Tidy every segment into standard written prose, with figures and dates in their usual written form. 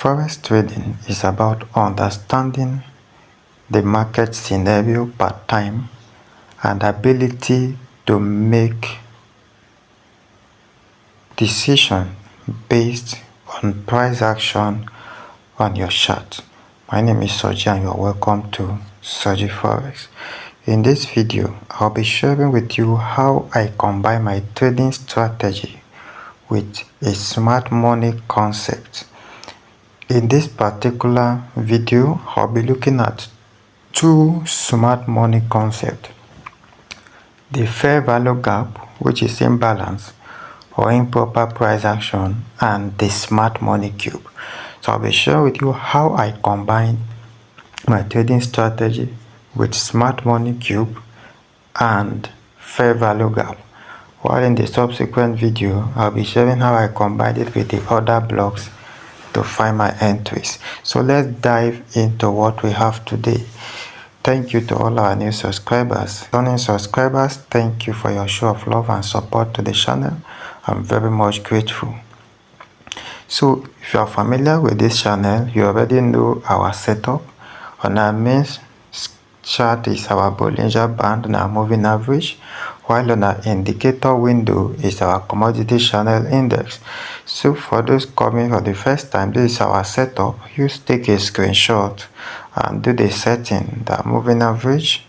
Forex trading is about understanding the market scenario per time and ability to make decisions based on price action on your chart. My name is Soji and you are welcome to Soji Forex. In this video, I'll be sharing with you how I combine my trading strategy with a smart money concept. In this particular video, I'll be looking at two smart money concepts: the fair value gap, which is imbalance or improper price action, and the smart money cube. So I'll be sharing with you how I combine my trading strategy with smart money cube and fair value gap, while in the subsequent video I'll be sharing how I combine it with the other blocks to find my entries. So let's dive into what we have today. Thank you to all our new subscribers. Returning subscribers, thank you for your show of love and support to the channel. I'm very much grateful. So if you are familiar with this channel, you already know our setup. On our main chart is our Bollinger Band and our moving average, while on our indicator window is our commodity channel index. So for those coming for the first time, this is our setup. You take a screenshot and do the setting, the moving average.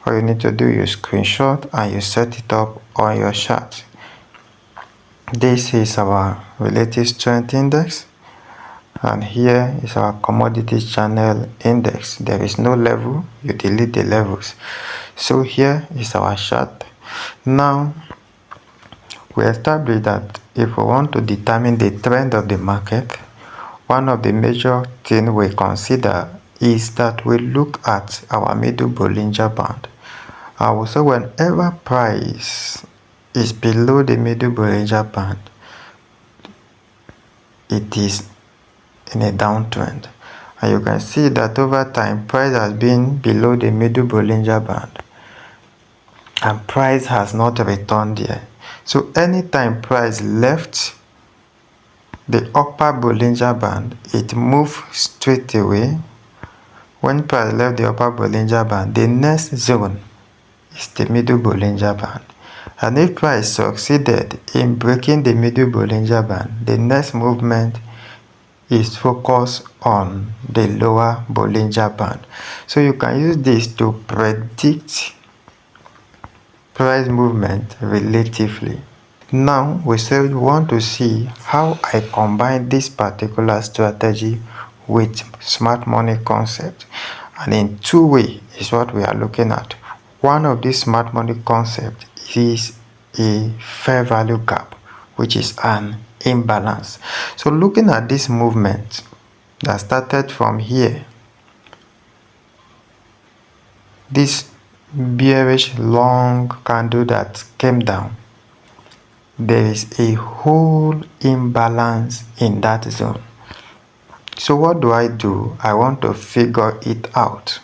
All you need to do is screenshot and you set it up on your chart. This is our relative strength index, and here is our commodity channel index. There is no level, you delete the levels. So here is our chart. Now we established that if we want to determine the trend of the market, one of the major things we consider is that we look at our middle Bollinger Band. I will say whenever price is below the middle Bollinger Band, it is in a downtrend, and you can see that over time price has been below the middle Bollinger Band and price has not returned there. So anytime price left the upper Bollinger Band, it moved straight away. When price left the upper Bollinger Band, the next zone is the middle Bollinger Band, and if price succeeded in breaking the middle Bollinger Band, the next movement is focused on the lower Bollinger Band. So you can use this to predict price movement relatively. Now we said we want to see how I combine this particular strategy with smart money concept, and in two ways is what we are looking at. One of these smart money concept is a fair value gap, which is an imbalance. So looking at this movement that started from here, this bearish long candle that came down, there is a whole imbalance in that zone. So what do? I want to figure it out.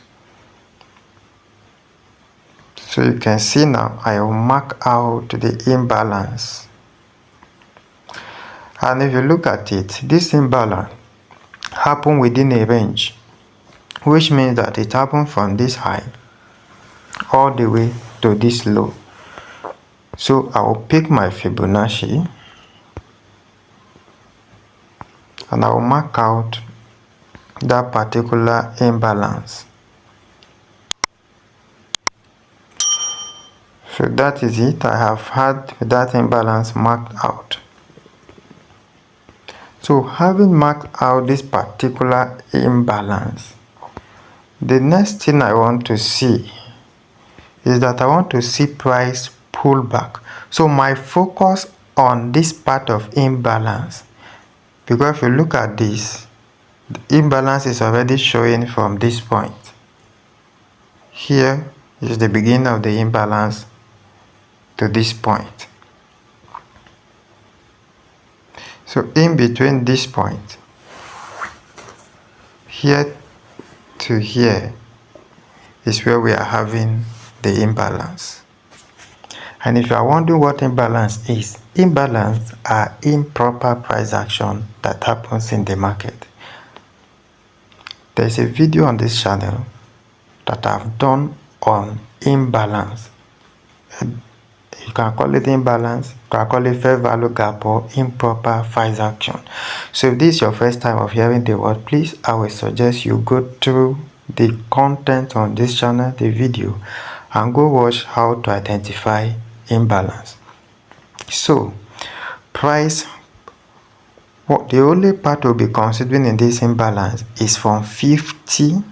So you can see now I will mark out the imbalance, and if you look at it, this imbalance happened within a range, which means that it happened from this high all the way to this low. So I will pick my Fibonacci and I will mark out that particular imbalance. So that is it. I have had that imbalance marked out. So having marked out this particular imbalance, the next thing I want to see is that I want to see price pull back. So my focus on this part of imbalance, because if you look at this, the imbalance is already showing from this point. Here is the beginning of the imbalance to this point. So in between this point, here to here, is where we are having the imbalance. And if you are wondering what imbalance is, imbalance are improper price action that happens in the market. There's a video on this channel that I've done on imbalance. You can call it imbalance, you can call it fair value gap, or improper price action. So if this is your first time of hearing the word, please, I will suggest you go through the content on this channel, the video, and go watch how to identify imbalance. So price, what the only part we'll be considering in this imbalance is from 50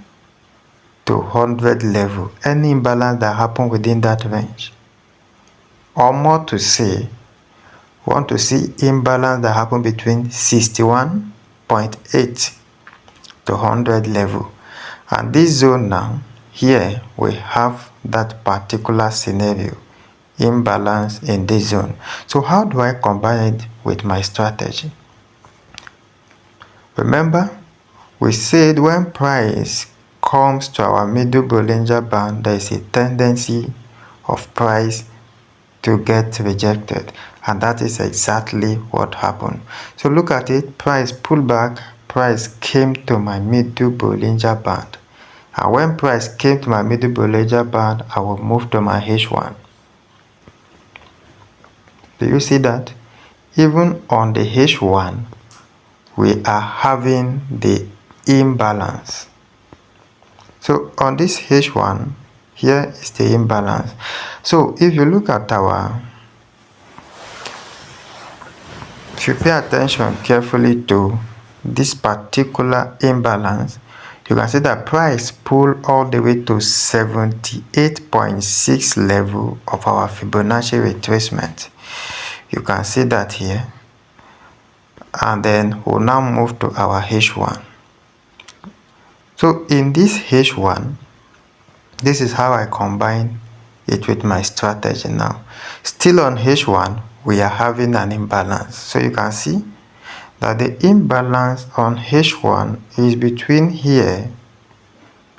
to 100 level. Any imbalance that happen within that range, or more to say, want to see imbalance that happen between 61.8 to 100 level. And this zone now, here we have that particular scenario, imbalance in this zone. So how do I combine it with my strategy? Remember, we said when price comes to our middle Bollinger Band, there is a tendency of price to get rejected, and that is exactly what happened. So look at it, price pulled back, price came to my middle Bollinger Band, and when price came to my middle Bollinger Band, I will move to my H1. Do you see that? Even on the H1, we are having the imbalance. So on this H1, here is the imbalance. So if you look at if you pay attention carefully to this particular imbalance, you can see that price pulled all the way to 78.6 level of our Fibonacci retracement. You can see that here. And then we'll now move to our H1. So in this H1, this is how I combine it with my strategy now. Still on H1, we are having an imbalance. So you can see that the imbalance on H1 is between here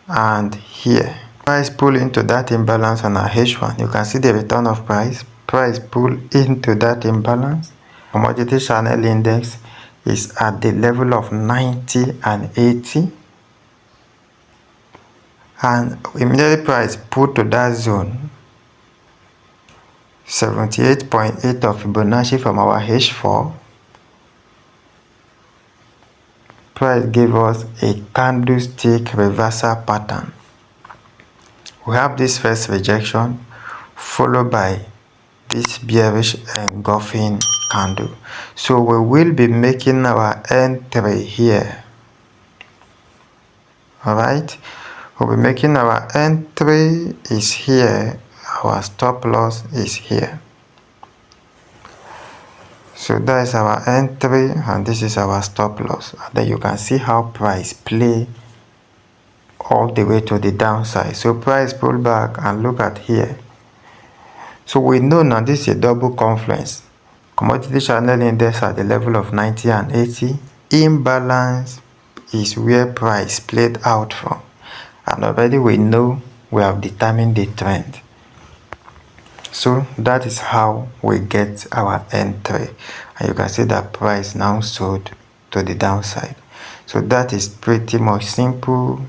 and here. Price pull into that imbalance on our H1. You can see the return of price. Price pull into that imbalance. Commodity channel index is at the level of 90 and 80. And immediately price put to that zone 78.8 of Fibonacci from our H4. Price gave us a candlestick reversal pattern. We have this first rejection followed by this bearish engulfing candle. So we will be making our entry here. Alright, we'll be making our entry is here, our stop loss is here. So that is our entry and this is our stop loss. And then you can see how price play all the way to the downside. So price pull back and look at here. So we know now this is a double confluence. Commodity channel index at the level of 90 and 80. Imbalance is where price played out from. And already we know we have determined the trend. So that is how we get our entry. And you can see that price now sold to the downside. So that is pretty much simple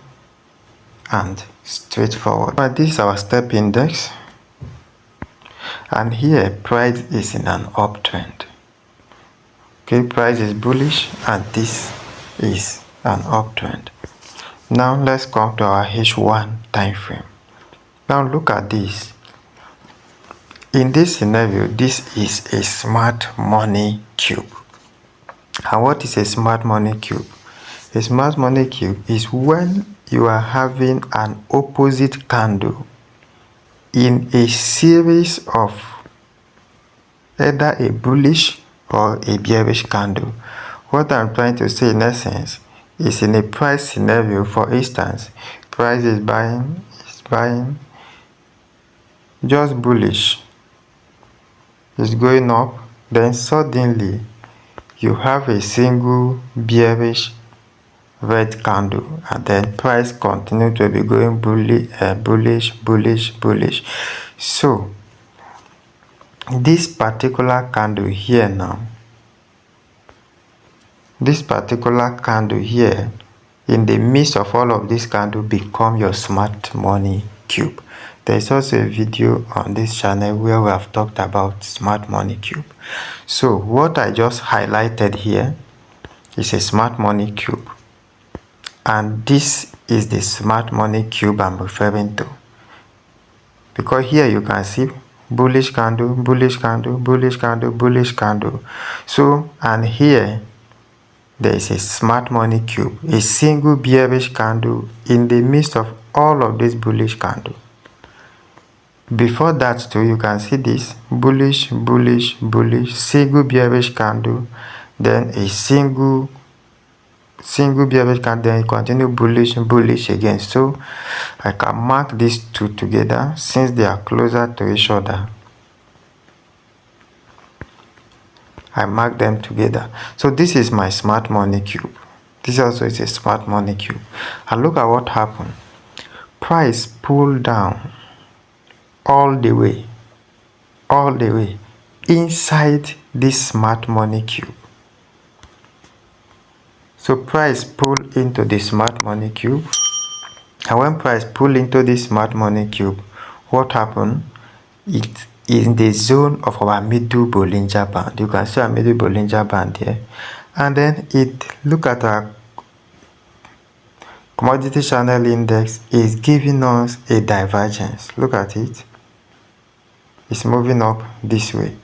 and straightforward. But this is our step index. And here price is in an uptrend. Okay, price is bullish and this is an uptrend. Now let's come to our H1 time frame. Now look at this. In this scenario, this is a smart money cube. And what is a smart money cube? A smart money cube is when you are having an opposite candle in a series of either a bullish or a bearish candle. What I'm trying to say in essence is in a price scenario, for instance, price is buying just bullish, it's going up, then suddenly you have a single bearish red candle and then price continue to be going bullish. So this particular candle here now, this particular candle here in the midst of all of this candle become your smart money cube. There is also a video on this channel where we have talked about smart money cube. So what I just highlighted here is a smart money cube, and this is the smart money cube I'm referring to, because here you can see bullish candle, bullish candle, bullish candle, bullish candle. So, and here there is a smart money cube, a single bearish candle in the midst of all of this bullish candle. Before that too, you can see this bullish, bullish, bullish, single bearish candle, then a single bearish candle, then continue bullish, bullish again. So I can mark these two together since they are closer to each other. I mark them together. So this is my smart money cube. This also is a smart money cube. And look at what happened. Price pulled down all the way inside this smart money cube. So price pulled into the smart money cube, and when price pulled into this smart money cube, what happened? It is in the zone of our middle Bollinger Band. You can see our middle Bollinger Band here, and then look at our commodity channel index is giving us a divergence. Look at it. It's moving up this way,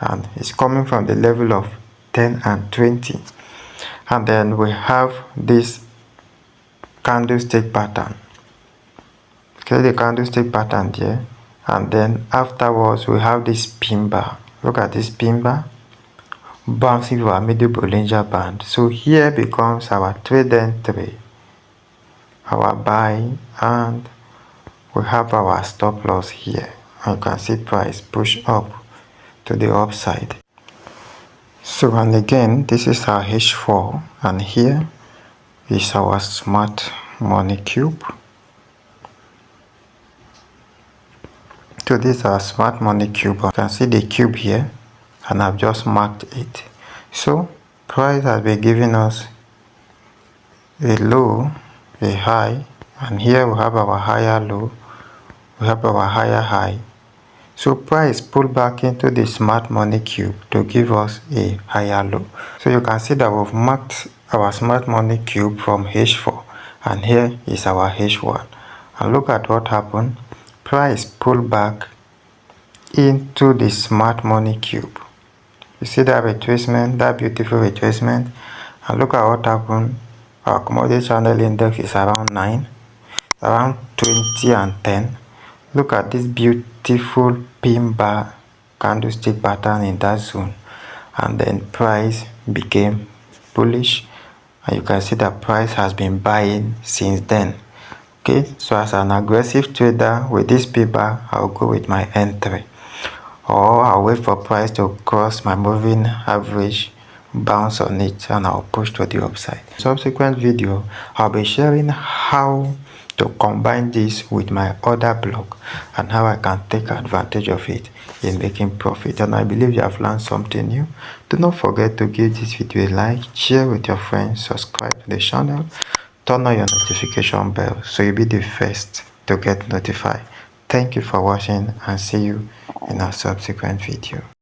and it's coming from the level of 10 and 20. And then we have this candlestick pattern. Okay, the candlestick pattern here. And then afterwards we have this pin bar. Look at this pin bar bouncing to our middle Bollinger Band. So here becomes our trade entry, our buy, and we have our stop loss here. And you can see price push up to the upside. So, and again, this is our H4, and here is our smart money cube. So this is our smart money cube. You can see the cube here, and I've just marked it. So price has been giving us a low, a high, and here we have our higher low, we have our higher high. So price pulled back into the smart money cube to give us a higher low. So you can see that we've marked our smart money cube from H4, and here is our H1. And look at what happened. Price pulled back into the smart money cube. You see that retracement, that beautiful retracement. And look at what happened. Our commodity channel index is around 9, around 20 and 10. Look at this beautiful pin bar candlestick pattern in that zone, and then price became bullish, and you can see that price has been buying since then. Okay, so as an aggressive trader with this pin bar, I'll go with my entry, or I'll wait for price to cross my moving average, bounce on it, and I'll push to the upside. Subsequent video, I'll be sharing how to combine this with my other block and how I can take advantage of it in making profit. And I believe you have learned something new. Do not forget to give this video a like, share with your friends, subscribe to the channel, turn on your notification bell so you'll be the first to get notified. Thank you for watching, and see you in our subsequent video.